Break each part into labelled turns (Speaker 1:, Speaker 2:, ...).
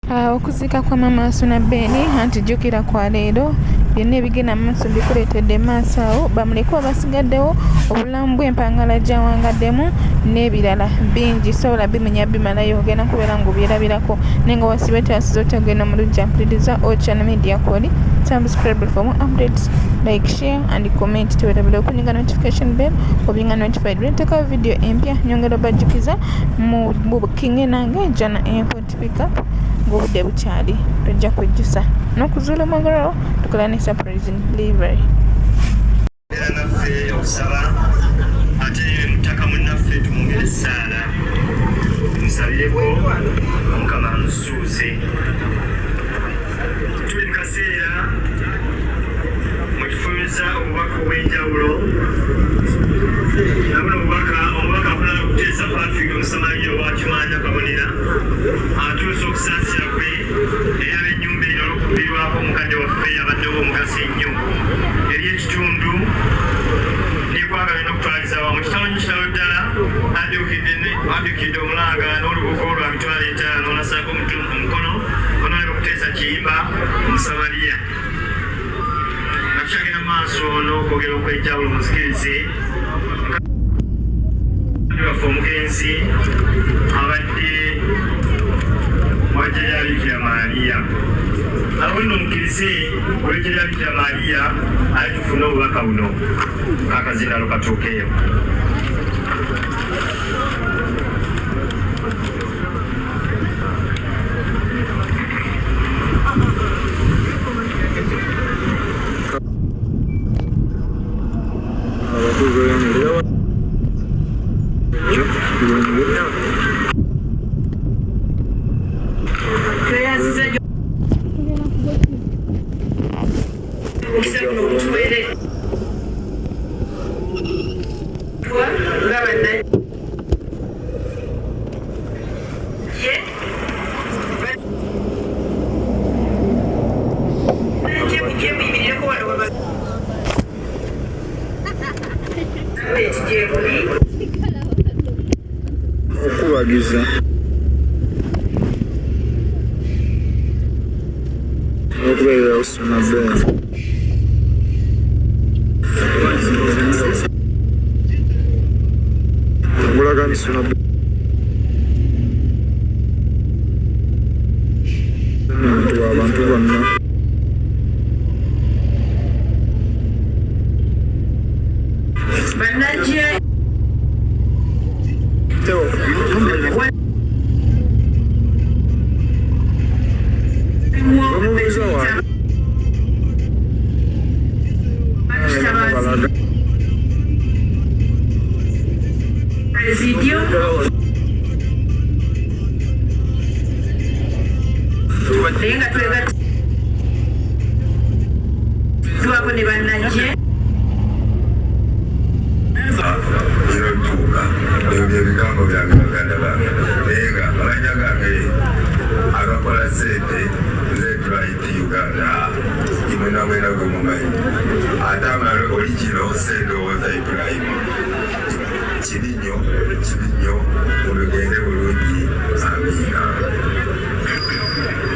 Speaker 1: Okuziika kwa Maama Asuna Ben anti jjukira kwa leero byonna ebigenda mu maaso bikuleetedde maaso awo bamuleko basigaddewo obulamu bw'empangala gy'awangaddemu n'ebirala bingi sobola bimenya bimalayo ogenda kubeera ng'obyerabirako naye nga wasiba ekyasiza otagenda mu lujja mpuliriza Ochana Media Koli subscribe for more updates like share and comment tewetabula okunyiga notification bell obinga notified bweteka video empya nyongera bajjukiza mu bukinge nange Jana Airport Pickup ng'obudde bukyali tojja kujjusa n'okuzuula omwagalo tukola ne surprise delivery.
Speaker 2: Era naffe okusaba ate mutaka munnaffe tumwongere essaala tumusabireko Mukama amusuuze. Tuli mu kaseera mwe tufunyuza obubaka obw'enjawulo nabuno omubaka akulala okuteesa Patrick Omusamaliya owakimanya Kabonera atuuse okusaasira kwe eri ab'ennyumba eno olw'okubbirwako omukadde waffe abaddewo omugaso ennyo eri ekitundu n'eggwanga byonna okutwaliza wamu. Kitonyi kitalo ddala addukidde omulanga n'olubugo lwa mitwalo 5 n'asako omukono onaera okuteesa Kiyimba Omusamaliya nga tukyagenda mu maaso n'okwogera okw'enjawulo muzikirize waffe omugenzi abadde wajja lya Bikira Maaliya abo nno mukkirize olw'ejja lya Bikira Maaliya ali tufune obubaka buno kakazindalo katuukeyo.
Speaker 3: okubagiza okubeera Asuna Ben okulaga Asuna Ben abantu bonna
Speaker 2: ebigambo byange baganda bange naye nga amanya gange agakola sente nze tulaiti Uganda imwenamwena gwe mumanyi ate amala oligino sendowooza Ibrahim kirinyo mulugende bulungi amiina.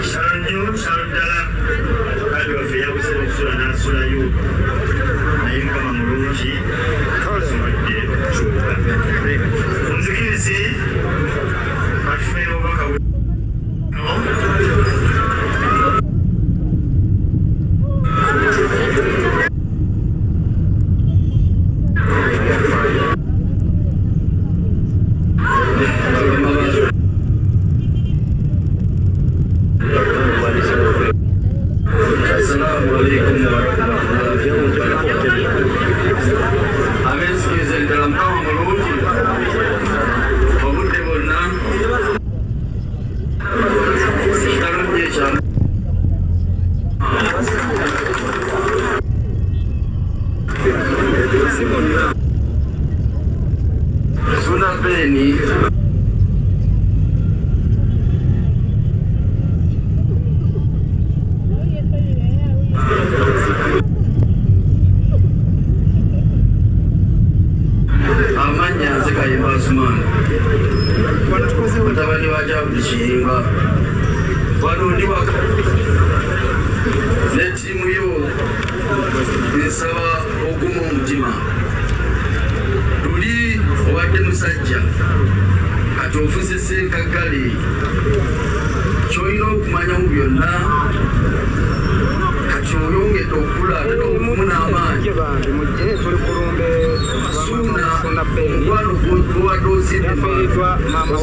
Speaker 2: Kyalo nnyo kyalo ddala kale waffe yabuze okusula n'asulayo naye Mukama mulungi kasomadde okukyuka omuzikirize batufeera obubaka
Speaker 4: ndi waka ne ttiimu yo nsaba oguma omutima tuli obadde musajja kati ofuse ssenkaggale kyolina okumanya mu byonna kati oyongedde okula ate n'obuvumu n'amaanyi suuna omukwano gobadde ozidde maama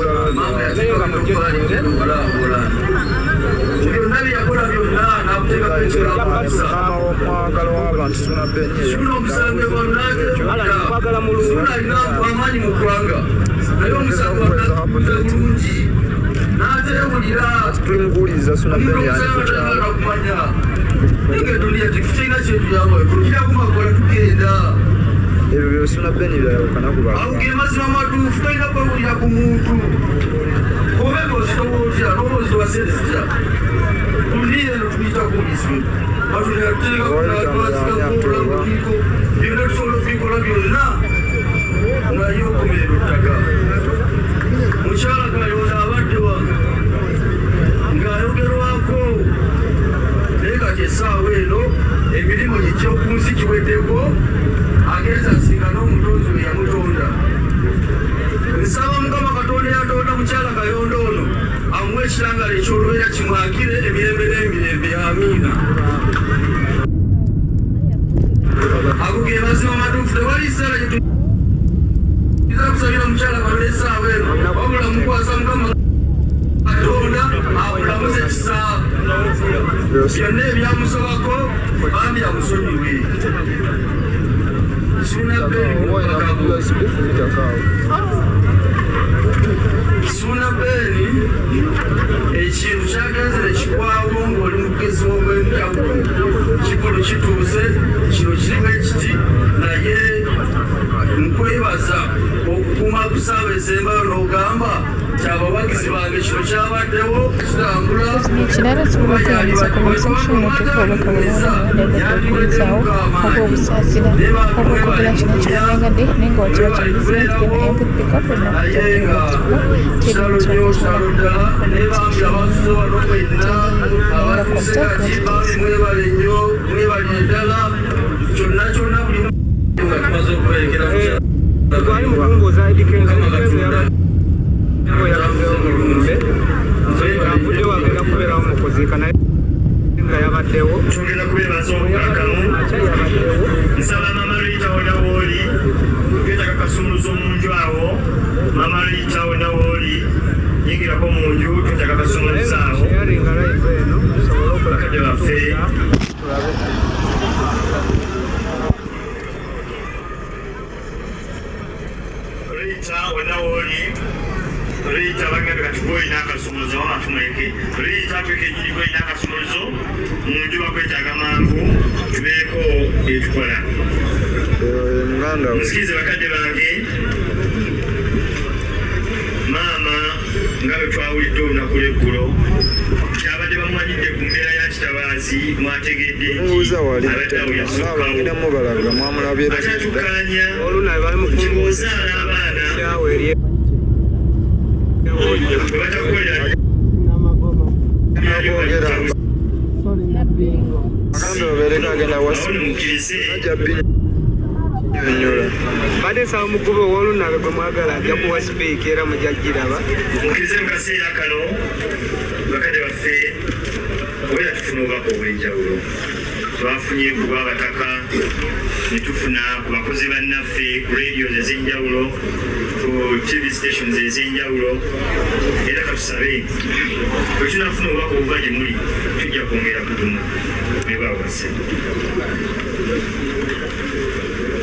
Speaker 4: yateekamukulaakulana byonna byeyakola byonna n'akuteeka suuna omusange bonnasuuna alina amaanyi mu ggwanga naye omusange bulungi n'ateewulira omusangeakumanya nengetulia tikufina kyetu yawe tugira kumakola tugenda
Speaker 3: ebyo byosuna beni byayawukana kuba
Speaker 4: awugire mazima matuufu talina kwewulira ku muntu oba ng'ozitowa otya n'obozi wasezija tuliye eno tuyita kumiswe atuleateekakunaatwazikakuulamukiiko byonna tusobola okubikola byonna naye okomerera ttaka mukyala Kayondo abadde wange ng'ayogerwako naye kati essaawa eno emirimu gijja ku nsi kiweddeko agenza singa n'omutonzi we yamutonda nsaba mukama katonda yatonda mukyala Kayondo ono amuwa ekirangala eky'olubeera kimwakire emirembe n'emirembe amiina ago ge mazima matuufu tewali kiseera gyetuiza kusabira mukyala Kayondo essaawa eno wabula mukwasa mukama katonda abulamuze ekisaawa byonna ebyamusobako bambi amusonyiwe suuna beeni ekintu kyagenze nekikwawo ng'oli mugezi w'obwenjawulo kikulu kituuse kino kirimu ekiti naye nkwebaza okukuuma ku ssaawa esembayo n'ogamba kyabawagizi bange kino kyabaddewo kitambula
Speaker 1: ekirala kisobola okuyambisa conversation oteeka obubaka bw'okulizawo oba obusaasira obwokogera kino kiragangadde naye nga wakiba kyagize nti input pickup
Speaker 4: mwebali eddala kyonna kyonna buli nga tumaze okuberekera twali mukunguza avudde wagenda kubeerawo mukuziika naye nga yabaddewo
Speaker 2: tugenda kubeebaza obukakamu nsaba mama Rita wonawooli getaka kasumuluzo omunju awo mama Rita wonawooli yingirako munju twetaka kasumuluzo awo bakadde baffe Rita wonawooli Rita bagambye kati gwolina akasumuluzo waba tumuleke Rita tweka enyini gwolina akasumuluzo munju bakwetaaga mangu tubeeko byetukola musikirize bakadde bange maama nga bwe twawulidde olunaku lw'eggulo kyabadde bamwanyidde ku mbeera ya kitabaazi mwategedde nti abadde awo yasukkawo akyatukkaanya kiboozaala abaana
Speaker 4: badde nsaba mukuba ow'olunabe gwe mwagala ajja kuwa sipiika era mujagiraba
Speaker 2: mukirize mu kaseera kano bakadde baffe obeera tufuna obubaka obw'enjawulo twafunye ku bw'abataka ne tufuna ku bakozi bannaffe ku radios ez'enjawulo ku tv stations ez'enjawulo era katusabe bwe tunafuna obubaka obuva gye muli tujja kwongera kudumu nebawase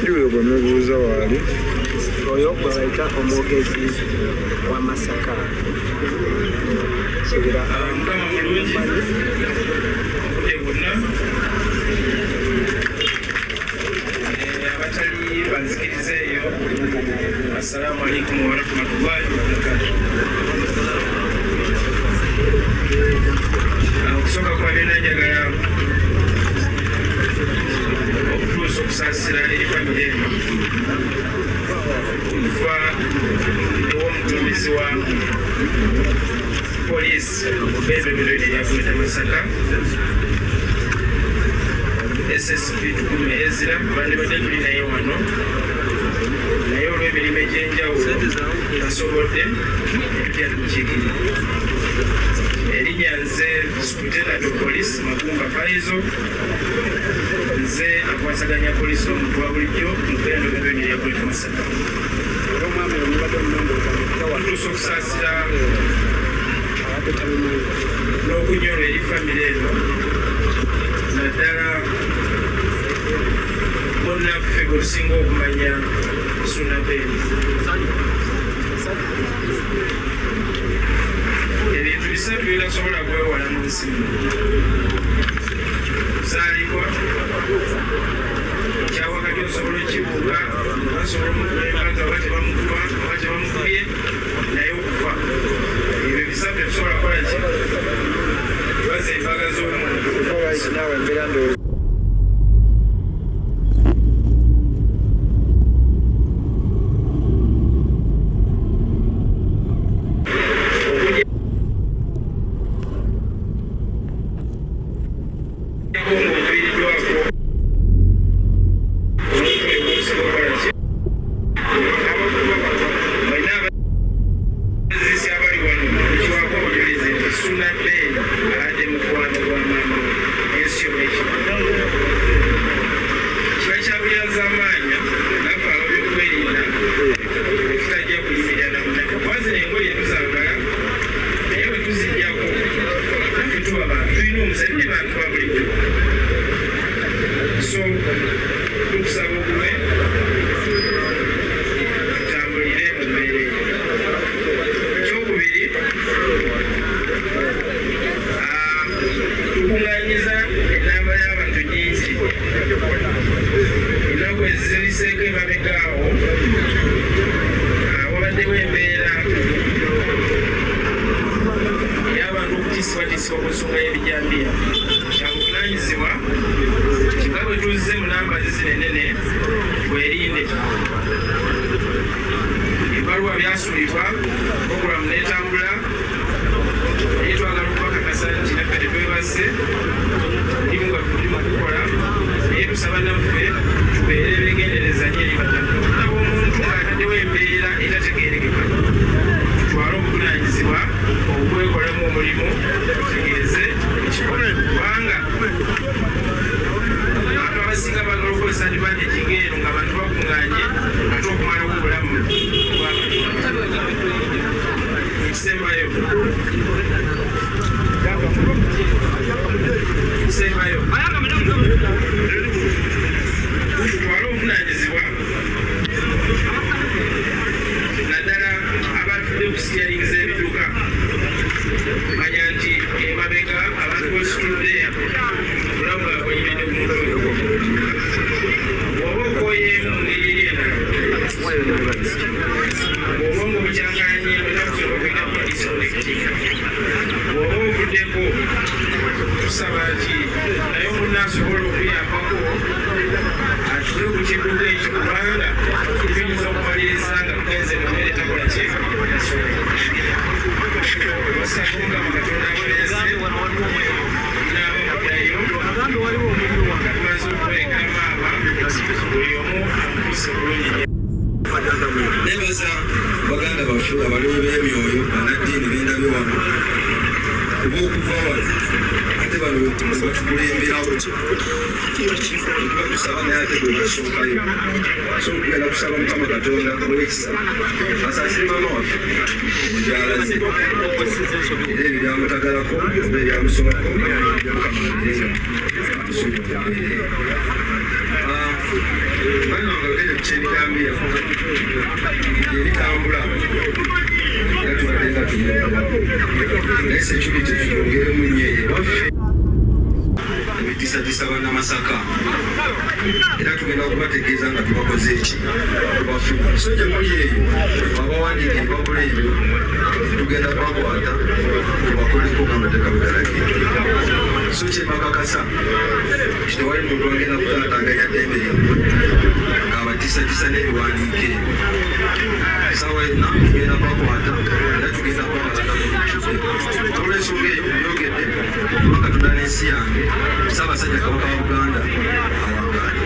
Speaker 3: juyo gwe mubuuza waali
Speaker 4: oyo gwe bayita omwogezi wa Masaka
Speaker 2: mukama mulungi obudde bwonna abatali banzikirizeeyo assalamu alaikum warahmatullahi wabarakatuh okusooka kwabye najagala okutuusa okusaasira eri famire eno okuva ew'omuduumizi wa poliisi bebemiro erya
Speaker 5: Gweta Masaka SSP Tukume Ezra bandibadde tuli naye wano naye olw'emirimu egy'enjawulo tasobodde etutya tukiikirira. Erinnya nze Superintendent of Police Makumba Faizo, nze akwasaganya poliisi omuntu wa bulijjo mu kulembeza emirimu ya Gweta Masaka. Tutuusa okusaasira n'okunyolwa eri famire eno naddala bonnaffe gwe tusinga okumanya Suna Ben. Ebintu bisatu byetasobola kwewala mu nsi kuzaalibwa kyawakati osobola okibuuka basobola omukulembanga oba tebamukuba oba tebamukubye naye okufa. Ebyo bisatu tetusobola kukola ki baza embaga z'omuntu.
Speaker 6: Nebaza baganda baffe abalimu b'emyoyo bannaddiini b'endabyo wano kuba okuva wano ate bano batukulemberawo batusaba naye ate gwe basookayo so okugenda kusaba Mukama Katonda ow'ekisa asaasire maama waffe mukyala ze era ebyamutagalako oba ebyamusomako bano nga bagenda kukyebitambira ebitambula era tubadde nga tunyumba naye security tuyongeremu nnyo ewaffe ebitiisatiisa bannamasaka era tugenda kubategeeza nga tubakoze eki tubafuna so gye muli eyo abawandiika empapula ebyo tugenda kubakwata tubakoleko ng'amateeka bwe galagira so kyembakakasa kitewali muntu agenda kutaataganya ddembe lyammwe ng'abatiisatiisa n'ebiwandiiko ebyo sawa yonna tugenda kubakwata era tugenda kubabalana mu lujjudde olw'ensonga eyo byogedde n'ensi yange Ssaabasajja Kabaka wa Buganda awangaale.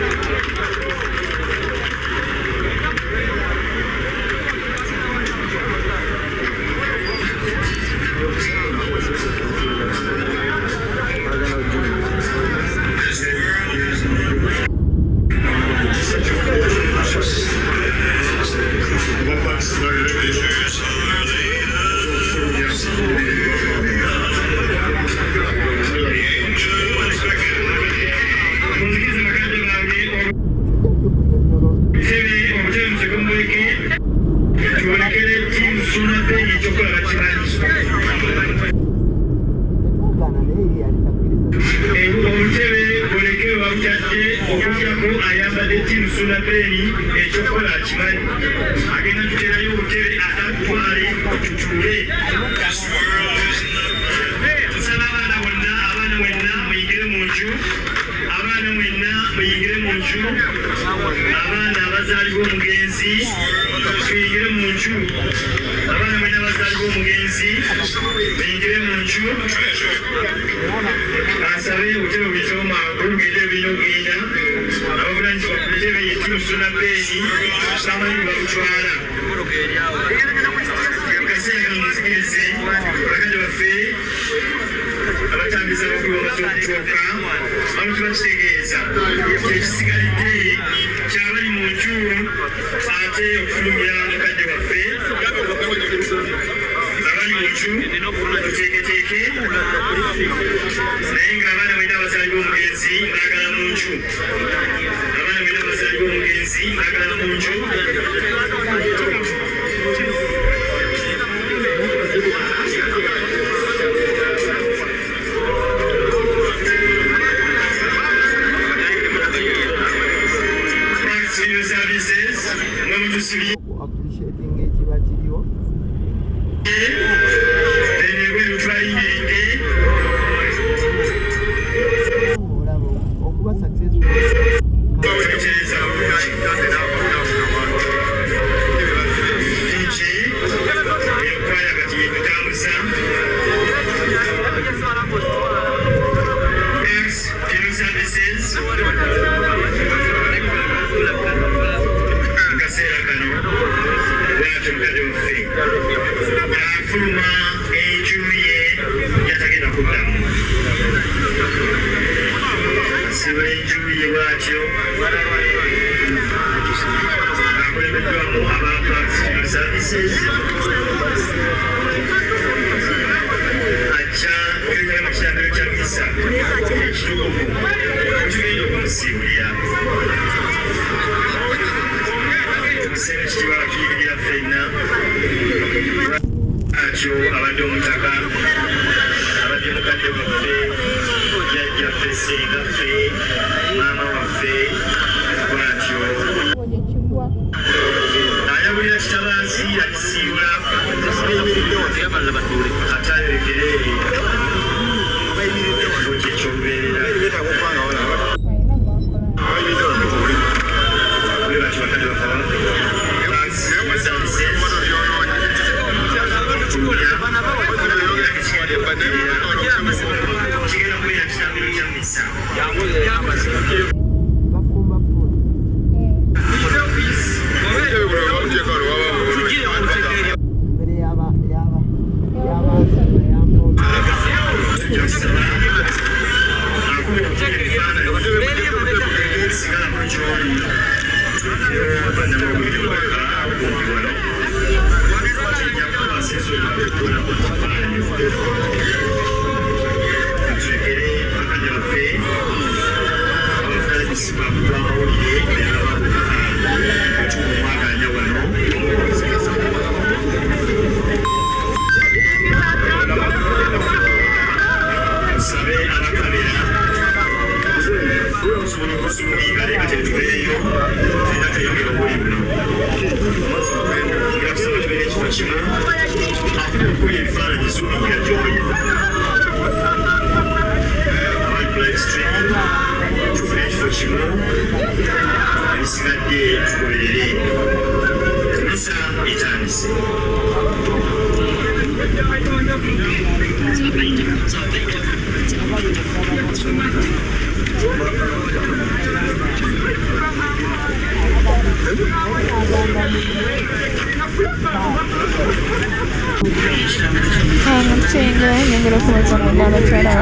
Speaker 1: bakyala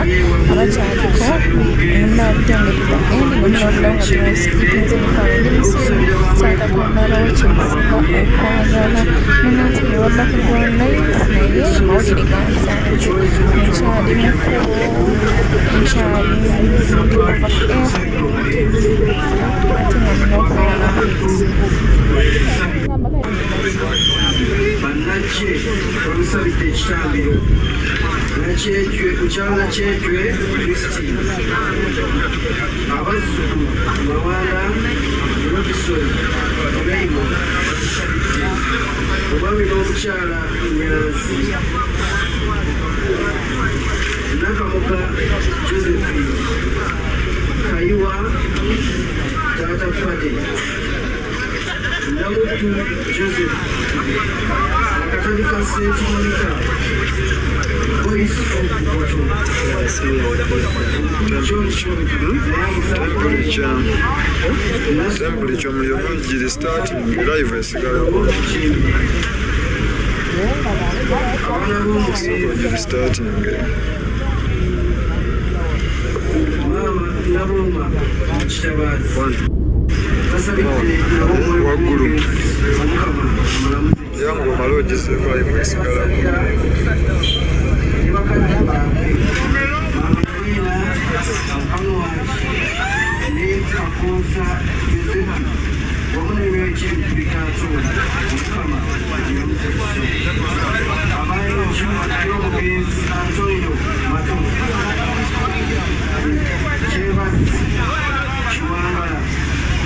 Speaker 1: abakyaliko munabyongedde endi nomunobulawo nga tuwasikitinze mikwano ndi musiru sakatonda abawo kyemusinga okwagala munati yewabaka gwanaye naye mawulire gansanze nkyali mukubo nkyali ndi kuva ku ate nga nina okulala
Speaker 4: bannakye olusabidde ekitambiro nakyejwe kukyala kyejwe Christine abazzukulu mawala Robinson Raymond omwami n'omukyala Nyanzi Nakamuka Josephine Kayiwa Tata Fade Namutu Joseph Katolika St. Monica Boys of Bottom
Speaker 3: Assembly ky'omuliro giri starting live esigalako giri starting waggulu yangu omala ogeze live esigalako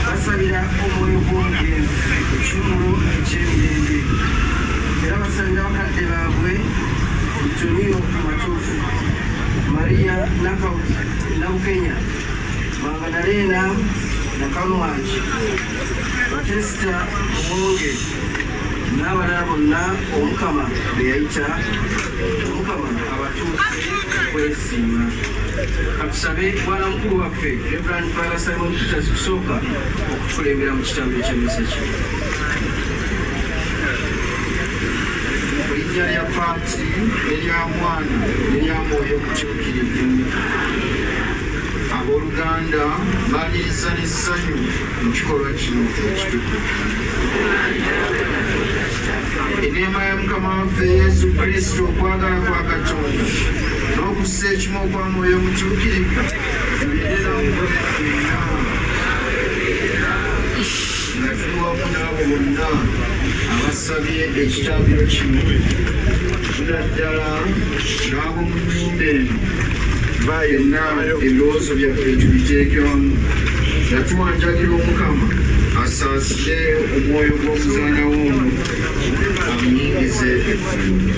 Speaker 4: basalira omwoyo gw'omugenzi ekimulu ekyemirembe era basalira bakadde baabwe Antonio Matufu, Maria Nabukenya, Magdalena Nakamwangi, Batista Omonge n'abalala bonna Omukama be yayita Omukama abatuuze kwesiima. Katusabe Bwana mukulu waffe Reverend Father Simon Peters kusooka okukulembera mu kitambiro ky'emmisa kino.
Speaker 6: Erinnya lya Paati erya Mwana erya Mwoyo Mutuukirivu. Abooluganda baaniriza n'essanyu mu kikolwa kino ekitukuvu. Enneema ya Mukama waffe Yesu Kristo, okwagala kwa Katonda n'okussa ekimu okwa Mwoyo Mutuukirivu bibeerera mu bwefenna nga tuli wamu n'abo bonna abasabye ekitambiro kino, tunaddala n'abo mu nnyumba eno yenna ebirowoozo byaffe tubiteekewamu nga tuwanjagira Omukama asaasire omwoyo gw'omuzaana w'omu amunyingize effenna.